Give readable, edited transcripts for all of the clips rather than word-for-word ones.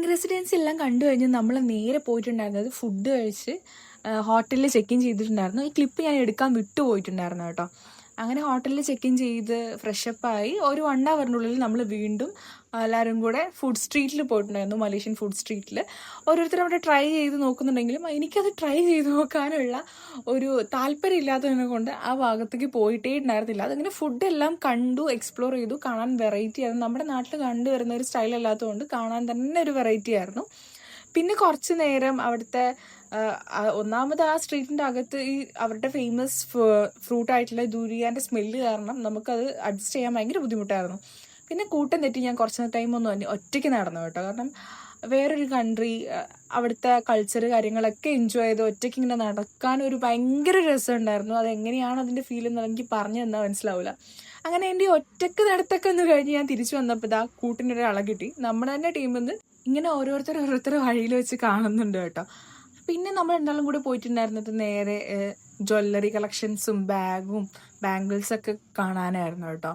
King residency എല്ലാം കണ്ടു കഴിഞ്ഞ് നമ്മൾ നേരെ പോയിട്ടുണ്ടായിരുന്നത് ഫുഡ് കഴിച്ച് ഹോട്ടലിൽ ചെക്ക് ഇൻ ചെയ്തിട്ടുണ്ടായിരുന്നു. ഈ ക്ലിപ്പ് ഞാൻ എടുക്കാൻ വിട്ടുപോയിട്ടുണ്ടായിരുന്നു കേട്ടോ. അങ്ങനെ ഹോട്ടലിൽ ചെക്ക് ഇൻ ചെയ്ത് ഫ്രഷപ്പായി ഒരു 1 അവറിനുള്ളിൽ നമ്മൾ വീണ്ടും എല്ലാവരും കൂടെ ഫുഡ് സ്ട്രീറ്റിൽ പോയിട്ടുണ്ടായിരുന്നു, മലേഷ്യൻ ഫുഡ് സ്ട്രീറ്റിൽ. ഓരോരുത്തരും അവിടെ ട്രൈ ചെയ്ത് നോക്കുന്നുണ്ടെങ്കിലും എനിക്കത് ട്രൈ ചെയ്ത് നോക്കാനുള്ള ഒരു താല്പര്യം ഇല്ലാത്തതിനെ കൊണ്ട് ആ ഭാഗത്തേക്ക് പോയിട്ടേ ഉണ്ടായിരുന്നില്ല. അതിങ്ങനെ ഫുഡെല്ലാം കണ്ടു, എക്സ്പ്ലോർ ചെയ്തു, കാണാൻ വെറൈറ്റി ആയിരുന്നു. നമ്മുടെ നാട്ടിൽ കണ്ടുവരുന്ന ഒരു സ്റ്റൈൽ അല്ലാത്തതുകൊണ്ട് കാണാൻ തന്നെ ഒരു വെറൈറ്റി ആയിരുന്നു. പിന്നെ കുറച്ച് നേരം അവിടുത്തെ ഒന്നാമത് ആ സ്ട്രീറ്റിൻ്റെ അകത്ത് ഈ അവരുടെ ഫേമസ് ഫ്രൂട്ടായിട്ടുള്ള ദുരിയാൻ്റെ സ്മെല്ല് കാരണം നമുക്കത് അഡ്ജസ്റ്റ് ചെയ്യാൻ ഭയങ്കര ബുദ്ധിമുട്ടായിരുന്നു. പിന്നെ കൂട്ടം തെറ്റി ഞാൻ കുറച്ച് ടൈമൊന്നും ഒറ്റയ്ക്ക് നടന്നു കേട്ടോ. കാരണം വേറൊരു കൺട്രി, അവിടുത്തെ കൾച്ചർ കാര്യങ്ങളൊക്കെ എൻജോയ് ചെയ്ത് ഒറ്റയ്ക്ക് ഇങ്ങനെ നടക്കാൻ ഒരു ഭയങ്കര രസമുണ്ടായിരുന്നു. അതെങ്ങനെയാണ് അതിൻ്റെ ഫീൽ എന്ന് എനിക്ക് പറഞ്ഞു തന്നാൽ മനസ്സിലാവില്ല. അങ്ങനെ എൻ്റെ ഒറ്റയ്ക്ക് നടത്തൊക്കെ ഒന്ന് കഴിഞ്ഞ് ഞാൻ തിരിച്ചു വന്നപ്പോൾ ഇതാ കൂട്ടിനൊരു അള കിട്ടി. നമ്മുടെ തന്നെ ടീമിൽ നിന്ന് ഇങ്ങനെ ഓരോരുത്തർ വഴിയിൽ വെച്ച് കാണുന്നുണ്ട് കേട്ടോ. പിന്നെ നമ്മൾ എന്തായാലും കൂടെ പോയിട്ടുണ്ടായിരുന്നത് നേരെ ജ്വല്ലറി കളക്ഷൻസും ബാഗും ബാംഗിൾസൊക്കെ കാണാനായിരുന്നു കേട്ടോ.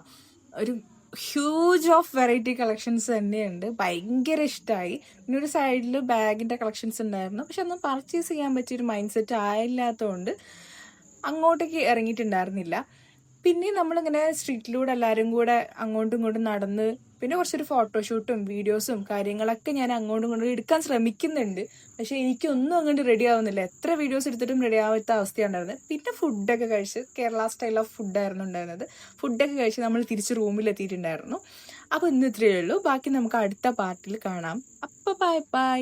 ഒരു ഹ്യൂജ് ഓഫ് വെറൈറ്റി കളക്ഷൻസ് തന്നെയുണ്ട്. ഭയങ്കര ഇഷ്ടമായി. പിന്നെ ഒരു സൈഡിൽ ബാഗിൻ്റെ കളക്ഷൻസ് ഉണ്ടായിരുന്നു. പക്ഷെ ഒന്നും പർച്ചേസ് ചെയ്യാൻ പറ്റിയൊരു മൈൻഡ് സെറ്റ് ആയില്ലാത്തതുകൊണ്ട് അങ്ങോട്ടേക്ക് ഇറങ്ങിയിട്ടുണ്ടായിരുന്നില്ല. പിന്നെ നമ്മളിങ്ങനെ സ്ട്രീറ്റിലൂടെ എല്ലാവരും കൂടെ അങ്ങോട്ടും ഇങ്ങോട്ടും നടന്ന് പിന്നെ കുറച്ചൊരു ഫോട്ടോഷൂട്ടും വീഡിയോസും കാര്യങ്ങളൊക്കെ ഞാൻ അങ്ങോട്ടും ഇങ്ങോട്ടും എടുക്കാൻ ശ്രമിക്കുന്നുണ്ട്. പക്ഷെ എനിക്കൊന്നും അങ്ങോട്ട് റെഡി ആവുന്നില്ല. എത്ര വീഡിയോസ് എടുത്തിട്ടും റെഡി ആവാത്ത അവസ്ഥയുണ്ടായിരുന്നത്. പിന്നെ ഫുഡൊക്കെ കഴിച്ച് കേരള സ്റ്റൈൽ ഓഫ് ഫുഡായിരുന്നു ഉണ്ടായിരുന്നത്. ഫുഡൊക്കെ കഴിച്ച് നമ്മൾ തിരിച്ച് റൂമിലെത്തിയിട്ടുണ്ടായിരുന്നു. അപ്പോൾ ഇന്ന് ഇത്രയേ ഉള്ളൂ. ബാക്കി നമുക്ക് അടുത്ത പാർട്ടിൽ കാണാം. അപ്പോൾ ബൈ ബൈ.